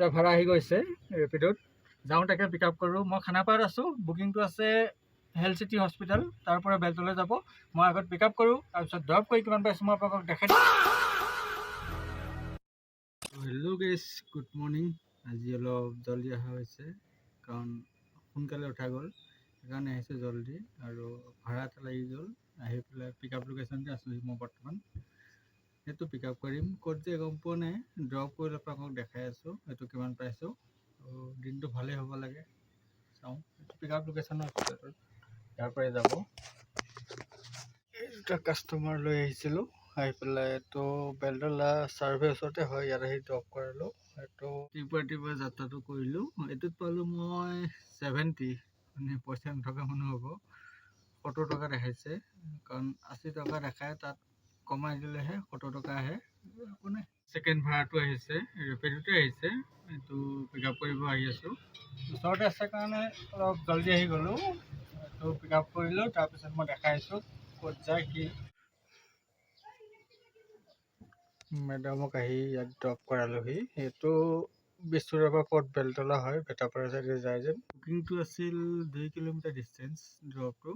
এটা ভাড়া আহি গৈছে ৰেপিডত যাওঁ তাকে পিক আপ কৰোঁ। মই খানাপাৰাত আছোঁ, বুকিংটো আছে হেল্থ চিটি হস্পিটেল, তাৰ পৰা বেলতলা যাব। মই আগত পিক আপ কৰোঁ, তাৰপিছত ড্ৰপ কৰি কিমান পাইছোঁ মই আপোনালোকক দেখাই দিম। হেল্ল' গাইছ, গুড মৰ্ণিং। আজি অলপ জল্দি অহা হৈছে কাৰণ সোনকালে উঠা গ'ল, সেইকাৰণে আহিছোঁ জল্দি। আৰু ভাড়া এটা লাগি গ'ল, আহি পেলাই পিক আপ লোকেশ্যনতে আছোঁ মই বৰ্তমান। সেইটো পিক আপ কৰিম, ক'ত যে গম পোৱা নাই। ড্ৰপ কৰি আপোনালোকক দেখাই আছোঁ সেইটো কিমান পাইছোঁ। আৰু দিনটো ভালেই হ'ব লাগে। চাওঁ এইটো পিক আপ লোকেশ্যনৰ ইয়াৰ পৰাই যাব। এই দুটা কাষ্টমাৰ লৈ আহিছিলোঁ, আহি পেলাই এইটো বেলতলা ছাৰ্ভে ওচৰতে হয়, ইয়াত আহি ড্ৰপ কৰালোঁ। এইটো ৰাতিপুৱা যাত্ৰাটো কৰিলোঁ। এইটোত পালোঁ মই 70, মানে পইচা নথকা মানুহ হ'ব। 70 টকা দেখাইছে, কাৰণ 80 টকা দেখায়, তাত কমাই দিলেহে 70 টকা আহে। একো নাই। ছেকেণ্ড ভাড়াটো আহিছে, ৰেপিডতে আহিছে। এইটো পিক আপ কৰিব আহি আছোঁ, ওচৰতে আছে কাৰণে অলপ জল্দি আহি গ'লোঁ। এইটো পিক আপ কৰিলোঁ, তাৰপিছত মই দেখাই আছোঁ ক'ত যায় কি। মেডামক আহি ইয়াত ড্ৰপ কৰালোহি। এইটো বিশ্বৰাবাৰ পৰা পথ বেলতলা হয়, বেটাপাৰা চাইডে যায় যেন। বুকিংটো আছিল 2 কিলোমিটাৰ ডিষ্টেঞ্চ ড্ৰপটো,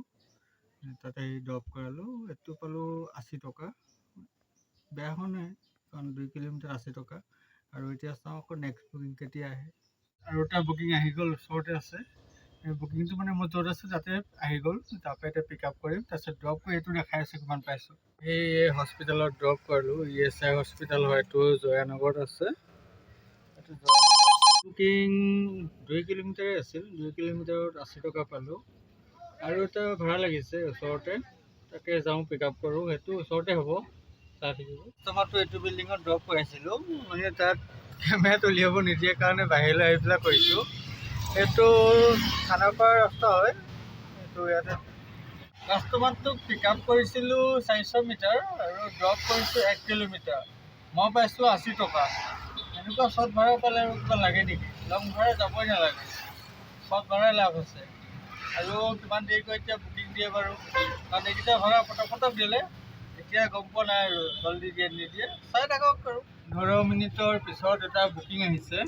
তাতে আহি ড্ৰপ কৰালোঁ। এইটো পালোঁ 80 টকা, বেয়া হোৱা নাই কাৰণ 2 কিলোমিটাৰ 80 টকা। আৰু এতিয়া চাওঁ আকৌ নেক্সট বুকিং কেতিয়া আহে। আৰু এটা বুকিং আহি গ'ল, ওচৰতে আছে। বুকিংটো মানে মই য'ত আছে তাতে আহি গ'ল, তাৰপৰা এতিয়া পিক আপ কৰিম, তাৰপিছত ড্ৰপ কৰি এইটো দেখাই আছোঁ কিমান পাইছোঁ। এই হস্পিটেলত ড্ৰপ কৰিলোঁ, ESI হস্পিটেল হয়, এইটো জয়ানগৰত আছে। এইটো বুকিং 2 কিলোমিটাৰে আছিল, 2 কিলোমিটাৰত 80 টকা পালোঁ। আৰু এটা ভাড়া লাগিছে ওচৰতে, তাকে যাওঁ পিক আপ কৰোঁ। সেইটো ওচৰতে হ'ব, চাই থাকিব। কাষ্টমাৰটো এইটো বিল্ডিঙত ড্ৰপ কৰাইছিলোঁ, মানে তাত কেমেৰাত উলিয়াব নিদিয়ে কাৰণে বাহিৰলৈ আহি পেলাই কৰিছোঁ। এইটো খানাপাৰা ৰাস্তা হয়, এইটো ইয়াতে কাষ্টমাৰটোক পিক আপ কৰিছিলোঁ 400 মিটাৰ আৰু ড্ৰপ কৰিছোঁ 1 কিলোমিটাৰ। মই পাইছোঁ 80 টকা। এনেকুৱা শ্বৰ্ট ভাড়া পালে আৰু কিবা লাগে নেকি? লং ভাড়া যাবই নালাগে, শ্বৰ্ট ভাড়াই লাভ আছে। আৰু কিমান দেৰিকৈ এতিয়া বুকিং দিয়ে বাৰু, কাৰণ এইকেইটা ভাড়া পটক দিলে, এতিয়া গম পোৱা নাই আৰু জল্দি দিয়ে নিদিয়ে, চাই থাকক আৰু। 15 মিনিটৰ পিছত এটা বুকিং আহিছে।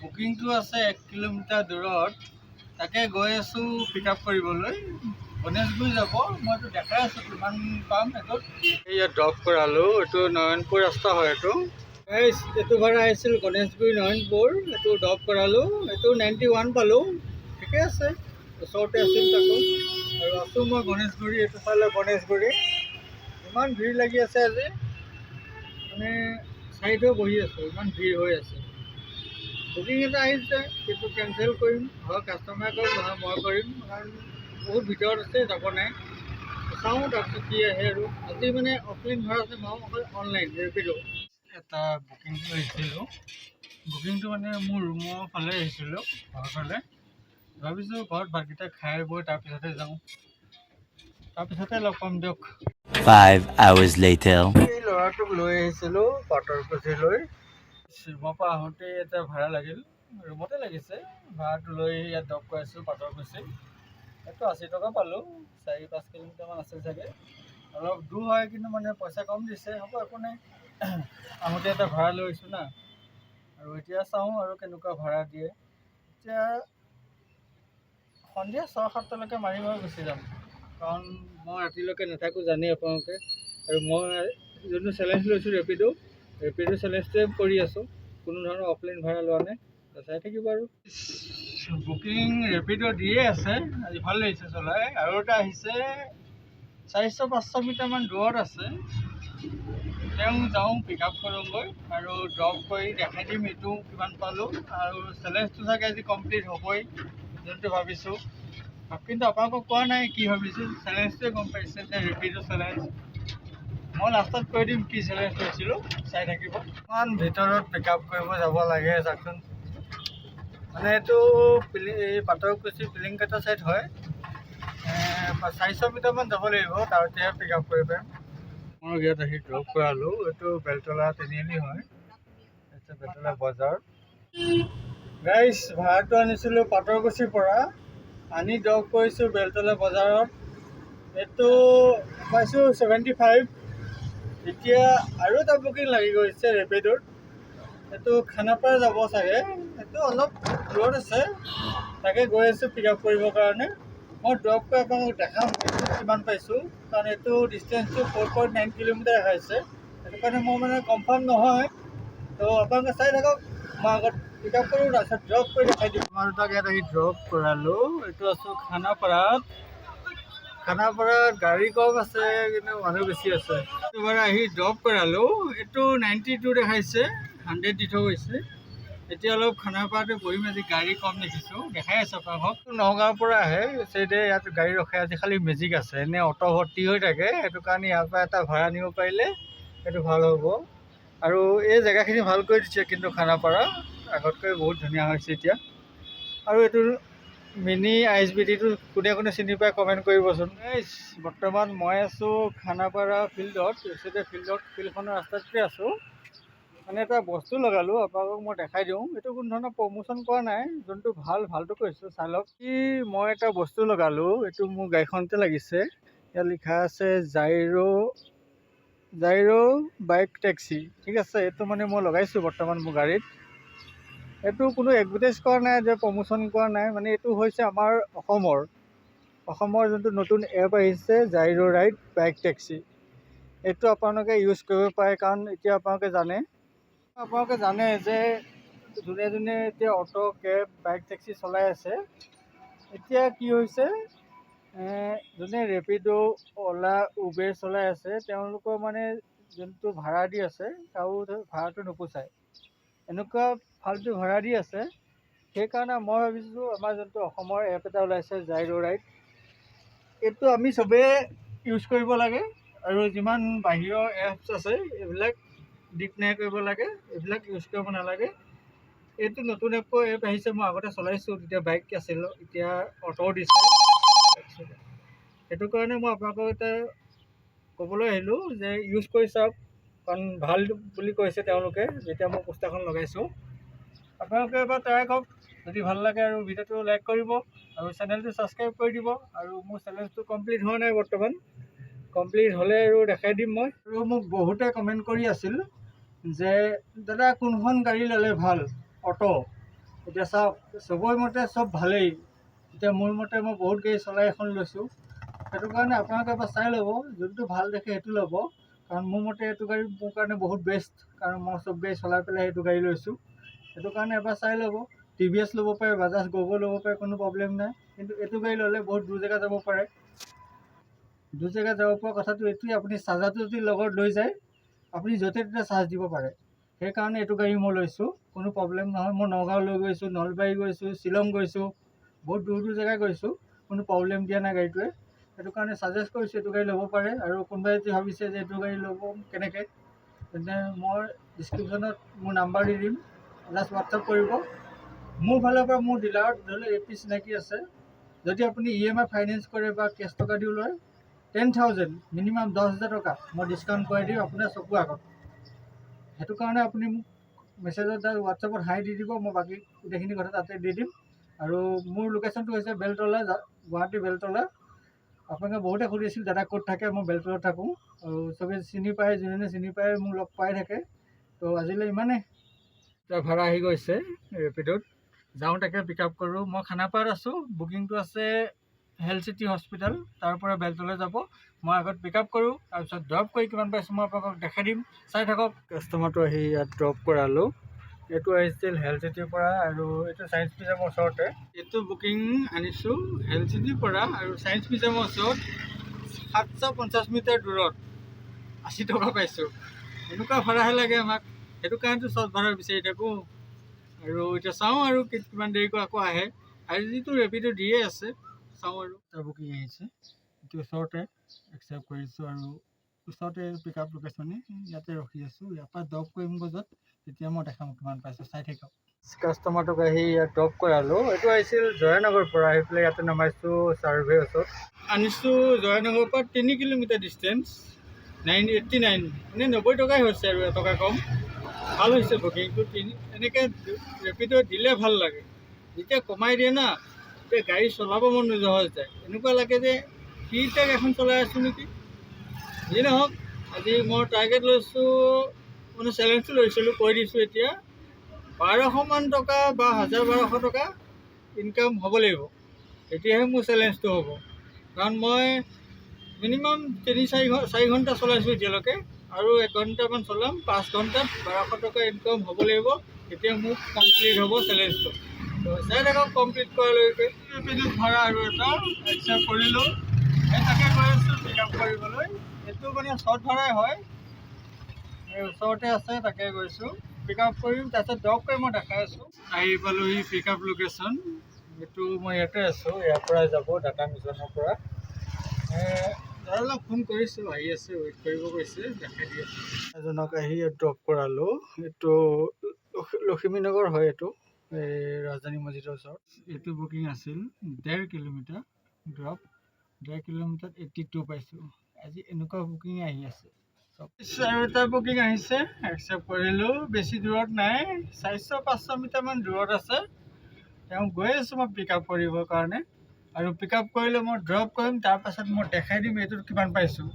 বুকিংটো আছে 1 কিলোমিটাৰ দূৰত, তাকে গৈ আছোঁ পিক আপ কৰিবলৈ। গণেশগুৰি যাব, মইতো দেখাই আছোঁ কিমান পাম। এইটোত ইয়াত ড্ৰপ কৰালোঁ, এইটো নয়নপুৰ ৰাস্তা হয়। এইটো ভাড়া আহিছিল গণেশগুৰি নয়নপুৰ, এইটো ড্ৰপ কৰালোঁ। এইটো 91 পালোঁ, ঠিকে আছে, ওচৰতে আছিল তাকো। আৰু আছোঁ মই গণেশগুৰি, এইটো চালে গণেশগুৰি। ইমান ভিৰ লাগি আছে আজি, মানে চাইড হৈ বহি আছোঁ, ইমান ভিৰ হৈ আছে। বুকিং এটা আহিছে, কিন্তু কেঞ্চেল কৰিম, হয় কাষ্টমাৰে কৰিম নহয় মই কৰিম, কাৰণ বহুত ভিতৰত আছে, যাব নাই। চাওঁ তাৰপিছত কি আহে। আৰু আজি মানে অফলাইন ভাড়া আছে, মই অকল অনলাইন ৰেপিড' এটা বুকিং কৰিছিলোঁ। বুকিংটো মানে মোৰ ৰুমৰ ফালে আহিছিলোঁ, ঘৰৰ ফালে। ভাবিছোঁ ঘৰত ভাতকেইটা খাই বৈ তাৰপিছতে যাওঁ, তাৰপিছতে লগ পাম দিয়ক। 5 hours later. এই ল'ৰাটোক লৈ আহিছিলোঁ পাটৰকুছিলৈ। ৰুমৰ পৰা আহোঁতে এটা ভাড়া লাগিল, ৰুমতে লাগিছে। ভাড়াটো লৈ ইয়াত ড্ৰপ কৰাইছোঁ পাটৰকুছি। এইটো 80 টকা পালোঁ, 4-5 কিলোমিটাৰমান আছিল চাগে। অলপ দূৰ হয়, কিন্তু মানে পইচা কম দিছে, হ'ব একো নাই। আহোঁতে এটা ভাড়া লৈ আহিছোঁ না। আৰু এতিয়া চাওঁ আৰু কেনেকুৱা ভাড়া দিয়ে। এতিয়া সন্ধিয়া 6-7টালৈকে মাৰি গুচি যাম, কাৰণ মই ৰাতিলৈকে নাথাকোঁ জানেই আপোনালোকে। আৰু মই যোনটো চেলেঞ্জ লৈছোঁ ৰেপিড' চেলেঞ্জটোৱে কৰি আছোঁ, কোনো ধৰণৰ অফলাইন ভাড়া লোৱা নাই। চাই থাকিব আৰু। বুকিং ৰেপিড' দিয়ে আছে, আজি ভাল লাগিছে চলাই। আৰু এটা আহিছে 400-500 মিটাৰমান দূৰত আছে, তেওঁ যাওঁ পিক আপ কৰোঁগৈ আৰু ড্ৰপ কৰি দেখাই দিম এইটো কিমান পালোঁ। আৰু চেলেঞ্জটো চাগে আজি কমপ্লিট হ'বই, যোনটো ভাবিছোঁ। কিন্তু আপোনালোকক কোৱা নাই কি ভাবিছোঁ, চেলেঞ্জটোৱে গম পাইছে যে ৰেপিড' চেলেঞ্জ। মই লাষ্টত কৈ দিম কি চেলেঞ্জ লৈছিলোঁ, চাই থাকিব। ইমান ভিতৰত পিক আপ কৰিব যাব লাগে চাওকচোন। মানে এইটো এই পাটৰকুছি পিলিংকাটা চাইড হয়, 400 মিটাৰমান যাব লাগিব, তাৰতেহে পিক আপ কৰিব পাৰিম। মই ইয়াত আহি ড্ৰপ কৰালোঁ। এইটো বেলতলা তিনিআলি হয়, এইটো বেলতলা বজাৰ। গাইজ, ভাড়াটো আনিছিলোঁ পাটৰকুছিৰ পৰা, আনি ড্ৰপ কৰিছোঁ বেলতলা বজাৰত। এইটো পাইছোঁ 75। এতিয়া আৰু এটা বুকিং লাগি গৈছে ৰেপিড'ত, এইটো খানাপাৰা যাব চাগে, এইটো অলপ দূৰত আছে, তাকে গৈ আছোঁ পিক আপ কৰিবৰ কাৰণে। মই ড্ৰপ কৰি আপোনালোকক দেখাম কিমান পাইছোঁ, কাৰণ এইটো ডিষ্টেঞ্চটো 4.9 কিলোমিটাৰ দেখাইছে, সেইটো কাৰণে মই মানে কনফাৰ্ম নহয়। তো আপোনালোকে চাই থাকক, মই আগত পিক আপ কৰোঁ, তাৰপিছত ড্ৰপ কৰি দেখাই দিম। আমাৰ তাক ইয়াত আহি ড্ৰপ কৰালোঁ। এইটো আছোঁ খানাপাৰাত। খানাপাৰাত গাড়ী কম আছে কিন্তু মানুহ বেছি আছে। এবাৰ আহি ড্ৰপ কৰালোঁ। এইটো 92 দেখাইছে, 100 দি থৈ গৈছে। এতিয়া অলপ খানাপাৰাতে বহিম, আজি গাড়ী কম দেখিছোঁ, দেখাই আছে আপোনালোকক। নগাঁৱৰ পৰা আহে চাইডে, ইয়াত গাড়ী ৰখে, আজি খালি মেজিক আছে, এনেই অটো ভৰ্তি হৈ থাকে, সেইটো কাৰণে ইয়াৰ পৰা এটা ভাড়া নিব পাৰিলে সেইটো ভাল হ'ব। আৰু এই জেগাখিনি ভাল কৰি দিছে কিন্তু খানাপাৰা, আগতকৈ বহুত ধুনীয়া হৈছে এতিয়া। আৰু এইটো মিনি ISBT কোনে কোনে চিনি পায় কমেণ্ট কৰিবচোন। বৰ্তমান মই আছোঁ খানাপাৰা ফিল্ডত, ফিল্ডখনৰ ৰাস্তাটোতে আছোঁ। মানে এটা বস্তু লগালোঁ, আপোনালোকক মই দেখাই দিওঁ। এইটো কোনো ধৰণৰ প্ৰমোশ্যন কৰা নাই, যোনটো ভালটো কৈছোঁ, চাই লওক। মই এটা বস্তু লগালোঁ, এইটো মোৰ গাড়ীখনতে লাগিছে। ইয়াত লিখা আছে জাইৰ' বাইক টেক্সি, ঠিক আছে। এইটো মানে মই লগাইছোঁ বৰ্তমান মোৰ গাড়ীত। এইটো কোনো এডভাৰটাইজ কৰা নাই, যে প্ৰমোশ্যন কৰা নাই, মানে এইটো হৈছে আমাৰ অসমৰ যোনটো নতুন এপ আহিছে, জাইৰ' ৰাইড বাইক টেক্সি। এইটো আপোনালোকে ইউজ কৰিব পাৰে, কাৰণ এতিয়া আপোনালোকে জানে যে যোনে যোনে এতিয়া অটো, কেব, বাইক টেক্সি চলাই আছে, এতিয়া কি হৈছে, যোনে ৰেপিড', অ'লা, উবেৰ চলাই আছে, তেওঁলোকৰ মানে যোনটো ভাড়া দি আছে, তাৰো ভাড়াটো নোপোচায়, এনেকুৱা ফাল্টু ভাড়া দি আছে। সেইকাৰণে মই ভাবিছোঁ আমাৰ যোনটো অসমৰ এপ এটা ওলাইছে, জাইৰ' ৰাইড, এইটো আমি চবেই ইউজ কৰিব লাগে। আৰু যিমান বাহিৰৰ এপছ আছে এইবিলাক ডিক্লেয়াৰ কৰিব লাগে, এইবিলাক ইউজ কৰিব নালাগে। এইটো নতুন এপ আহিছে, মই আগতে চলাইছোঁ, তেতিয়া বাইক আছিল, এতিয়া অটো দিছে। সেইটো কাৰণে মই আপোনালোকক এতিয়া ক'বলৈ আহিলোঁ যে ইউজ কৰি চাওক, কাৰণ ভাল বুলি কৈছে তেওঁলোকে, যেতিয়া মই পোষ্টাৰখন লগাইছোঁ। আপোনালোকে এবাৰ ট্ৰাই কৰক, যদি ভাল লাগে আৰু ভিডিঅ'টো লাইক কৰিব আৰু চেনেলটো ছাবস্ক্ৰাইব কৰি দিব। আৰু মোৰ চেনেলটো কমপ্লিট হোৱা নাই বৰ্তমান, কমপ্লিট হ'লে আৰু দেখাই দিম মই। আৰু মোক বহুতে কমেণ্ট কৰি আছিল যে দাদা কোনখন গাড়ী ল'লে ভাল, অটো? এতিয়া চাওক, চবৰে মতে চব ভালেই, এতিয়া মোৰ মতে মই বহুত গাড়ী চলাই এখন লৈছোঁ, সেইটো কাৰণে আপোনালোকে এবাৰ চাই ল'ব, যোনটো ভাল দেখে সেইটো ল'ব। কাৰণ মোৰ মতে এইটো গাড়ী মোৰ কাৰণে বহুত বেষ্ট, কাৰণ মই চব গাড়ী চলাই পেলাই সেইটো গাড়ী লৈছোঁ। সেইটো কাৰণে এবাৰ চাই ল'ব। TVS ল'ব পাৰে, বাজাজ গগৈ ল'ব পাৰে, কোনো প্ৰব্লেম নাই। কিন্তু এইটো গাড়ী ল'লে বহুত দূৰ জেগা যাব পাৰে। দূৰ জেগা যাব পৰা কথাটো এইটোৱে, আপুনি চাৰ্জাৰটো যদি লগত লৈ যায়, আপুনি য'তে ত'তে চাৰ্জ দিব পাৰে। সেইকাৰণে এইটো গাড়ী মই লৈছোঁ, কোনো প্ৰব্লেম নহয়। মই নগাঁও লৈ গৈছোঁ, নলবাৰী গৈছোঁ, শ্বিলং গৈছোঁ, বহুত দূৰ জেগা গৈছোঁ, কোনো প্ৰব্লেম দিয়া নাই গাড়ীটোৱে। সেইটো কাৰণে ছাজেষ্ট কৰিছোঁ এইটো গাড়ী ল'ব পাৰে। আৰু কোনোবাই যদি ভাবিছে যে এইটো গাড়ী ল'ব কেনেকৈ, তেন্তে মই ডিছক্ৰিপশ্যনত মোৰ নাম্বাৰ দি দিম, জাষ্ট হোৱাটছআপ কৰিব। মোৰ ফালৰ পৰা মোৰ ডিলাৰত ধৰি লওক AP চিনাকি আছে। যদি আপুনি EMI ফাইনেন্স কৰে বা কেছ টকা দিও লয়, 10,000 মিনিমাম 10,000 টকা মই ডিছকাউণ্ট কৰাই দিম আপোনাৰ চকুৰ আগত। সেইটো কাৰণে আপুনি মোক মেছেজত হোৱাটছআপত হাই দি দিব, মই বাকী গোটেইখিনি কথা তাতে দি দিম। আৰু মোৰ লোকেশ্যনটো হৈছে বেলতলা, গুৱাহাটী বেলতলা। আপোনালোকে বহুতে সুধিছিল দাদা ক'ত থাকে, মই বেলতলাত থাকোঁ। আৰু চবেই চিনি পায়, যোনে চিনি পায় মোক লগ পাই থাকে। তো আজিলৈ ইমানেই। এতিয়া ভাড়া আহি গৈছে ৰেপিডত, যাওঁ তাকে পিক আপ কৰোঁ। মই খানাপাৰাত আছোঁ, বুকিংটো আছে হেল্থ চিটি হস্পিটেল, তাৰ পৰা বেলতলা যাব। মই আগত পিক আপ কৰোঁ, তাৰপিছত ড্ৰপ কৰি কিমান পাইছোঁ মই আপোনালোকক দেখাই দিম, চাই থাকক। কাষ্টমাৰটো আহি ইয়াত ড্ৰপ কৰালোঁ। এইটো আহিছিল হেল্থ চিটিৰ পৰা, আৰু এইটো ছায়েন্স মিউজিয়ামৰ ওচৰতে। এইটো বুকিং আনিছোঁ হেল্থ চিটিৰ পৰা, আৰু ছায়েন্স মিউজিয়ামৰ ওচৰত 750 মিটাৰ দূৰত 80 টকা পাইছোঁ। এনেকুৱা ভাড়াহে লাগে আমাক, সেইটো কাৰণেতো চব ভাড়া বিচাৰি থাকোঁ। আৰু এতিয়া চাওঁ আৰু কিমান দেৰিকৈ আকৌ আহে, আজিতো ৰেপিড' দিয়ে আছে, চাওঁ আৰু। তাৰ বুকিং আহিছে, এইটো ওচৰতে একচেপ্ট কৰিছোঁ, আৰু ওচৰতে পিক আপ লোকেশ্যনে, ইয়াতে ৰখি আছোঁ। ইয়াৰ পৰা ড্ৰপ কৰিম বজাত, তেতিয়া মই দেখাম কিমান পাইছোঁ, চাই থাকক। কাষ্টমাৰটোক আহি ইয়াত ড্ৰপ কৰালোঁ। এইটো আহিছিল জয়ানগৰৰ পৰা, আহি পেলাই ইয়াতে নমাইছোঁ ছাৰ্ভে ওচৰত। আনিছোঁ জয়ানগৰৰ পৰা 3 কিলোমিটাৰ ডিষ্টেঞ্চ, 989, মানে 90 টকাই হৈছে আৰু এটকা কম। ভাল হৈছে বুকিংটো। এনেকৈ ৰেপিড' দিলে ভাল লাগে, যেতিয়া কমাই দিয়ে না, তেতিয়া গাড়ী চলাব মন নোযোৱা হৈ যায়, এনেকুৱা লাগে যে ফ্ৰীতে এখন চলাই আছোঁ নেকি। যি নহওক, আজি মই টাৰ্গেট লৈছোঁ, মানে চেলেঞ্জটো লৈছিলোঁ, কৈ দিছোঁ এতিয়া 1200মান টকা বা 1200 টকা ইনকাম হ'ব লাগিব, তেতিয়াহে মোৰ চেলেঞ্জটো হ'ব। কাৰণ মই মিনিমাম 4 ঘণ্টা চলাইছোঁ এতিয়ালৈকে, আৰু 1 ঘণ্টামান চলাম, 5 ঘণ্টাত 1200 টকা ইনকাম হ'ব লাগিব, তেতিয়া মোক কমপ্লিট হ'ব চেলেঞ্জটো। তো চাই থাকক কমপ্লিট কৰালৈকে। পেজত ভাড়া আৰু এটা একচেপ্ট কৰিলোঁ, সেই তাকে কৈ আছোঁ পিক আপ কৰিবলৈ। এইটো মানে শ্বৰ্ট ভাড়াই হয়, এই ওচৰতে আছে, তাকে গৈছোঁ পিক আপ কৰিম, তাৰপিছত ড্ৰপ কৰি মই দেখাই আছোঁ। আহি পালোহি পিক আপ লোকেশ্যন, এইটো মই ইয়াতে আছোঁ, ইয়াৰ পৰা যাব ডাটা মিছনৰ পৰা। দাদাক ফোন কৰিছোঁ, আহি আছে, ৱেইট কৰিব কৈছে, দেখাই দি আছোঁ। এজনক আহি ড্ৰপ কৰালোঁ, এইটো লখিমীনগৰ হয়, এইটো এই ৰাজধানী মছজিদৰ ওচৰত। এইটো বুকিং আছিল 1.5 কিলোমিটাৰ ড্ৰপ, 1.5 কিলোমিটাৰত 82 পাইছোঁ। আজি এনেকুৱা বুকিং আহি আছে চব। আৰু এটা বুকিং আহিছে, একচেপ্ট কৰিলোঁ। বেছি দূৰত নাই, 400-500 মিটাৰমান দূৰত আছে। তেওঁ গৈ আছোঁ মই পিক আপ কৰিবৰ কাৰণে, আৰু পিক আপ কৰিলে মই ড্ৰপ কৰিম, তাৰপাছত মই দেখাই দিম এইটোত কিমান পাইছোঁ।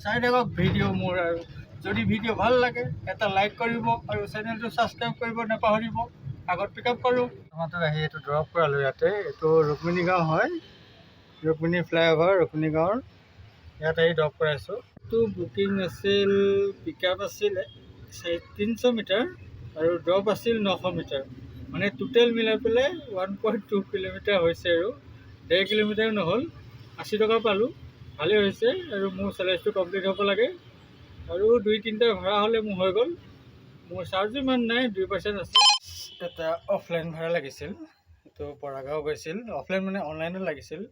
চাই থাকক ভিডিঅ' মোৰ, আৰু যদি ভিডিঅ' ভাল লাগে এটা লাইক কৰিব, আৰু চেনেলটো ছাবস্ক্ৰাইব কৰিব নাপাহৰিব। আগত পিক আপ কৰোঁ, তোমাক আহি এইটো ড্ৰপ কৰালোঁ ইয়াতে। এইটো ৰুক্মিণী গাঁও হয়, ৰুক্মিণী ফ্লাইঅভাৰ, ৰুক্মিণী গাঁৱৰ ইয়াত আহি ড্ৰপ কৰাইছোঁ। এইটো বুকিং আছিল, পিক আপ আছিল 300 মিটাৰ, আৰু ড্ৰপ আছিল 900 মিটাৰ, মানে টোটেল মিলাই পেলাই 1.2 কিলোমিটাৰ হৈছে, আৰু 1.5 কিলোমিটাৰ নহ'ল। 80 টকা পালোঁ, ভালেই হৈছে, আৰু মোৰ চেলেঞ্জটো কমপ্লিট হ'ব লাগে। আৰু 2-3টা ভাড়া হ'লে মোৰ হৈ গ'ল। মোৰ চাৰ্জো ইমান নাই, 2% আছে। এটা অফলাইন ভাড়া লাগিছিল, এইটো বৰাগাঁও গৈছিল, অফলাইন মানে অনলাইনত লাগিছিল।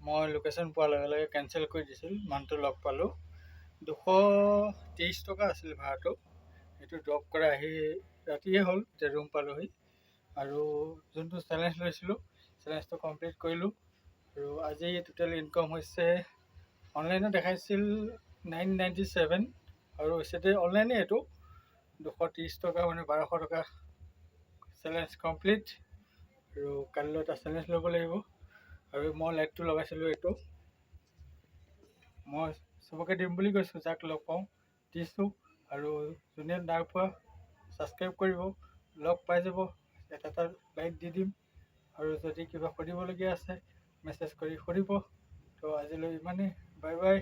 মই লোকেশ্যন পোৱাৰ লগে লগে কেঞ্চেল কৰি দিছিল, মানুহটো লগ পালোঁ। 223 টকা আছিল ভাড়াটো। এইটো ড্ৰপ কৰা আহি ৰাতিয়ে হ'ল, এতিয়া ৰুম পালোহি। আৰু যোনটো চেলেঞ্জ লৈছিলোঁ, চেলেঞ্জটো কমপ্লিট কৰিলোঁ। আৰু আজি টোটেল ইনকাম হৈছে, অনলাইনত দেখাইছিল 997, আৰু হৈছে অনলাইনে এইটো 230 টকা, মানে 1200 টকা চেলেঞ্জ কমপ্লিট। আৰু কাইলৈ এটা চেলেঞ্জ ল'ব লাগিব। আৰু মই লাইটটো লগাইছিলোঁ, এইটো মই চবকে দিম বুলি কৈছোঁ, যাক লগ পাওঁ দিছোঁ। আৰু যোনে নাই পোৱা ছাবস্ক্ৰাইব কৰিব, লগ পাই যাব, এটা লাইক দি দিম। আৰু যদি কিবা সুধিবলগীয়া আছে মেছেজ কৰি সুধিব। তো আজিলৈ ইমানেই, বাই বাই।